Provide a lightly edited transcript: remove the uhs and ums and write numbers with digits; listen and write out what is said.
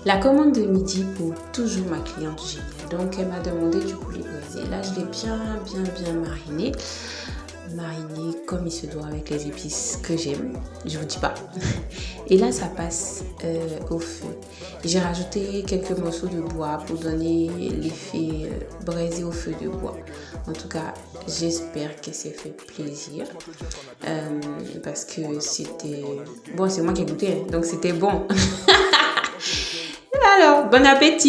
La commande de midi pour toujours ma cliente géniale. Donc elle m'a demandé du poulet braisé. Là je l'ai bien mariné. Mariné comme il se doit avec les épices que j'aime. Je vous dis pas. Et là ça passe au feu. J'ai rajouté quelques morceaux de bois pour donner l'effet braisé au feu de bois. En tout cas, j'espère que c'est fait plaisir. Parce que c'était... Bon, c'est moi qui ai goûté, hein, donc c'était bon. Alors, bon appétit!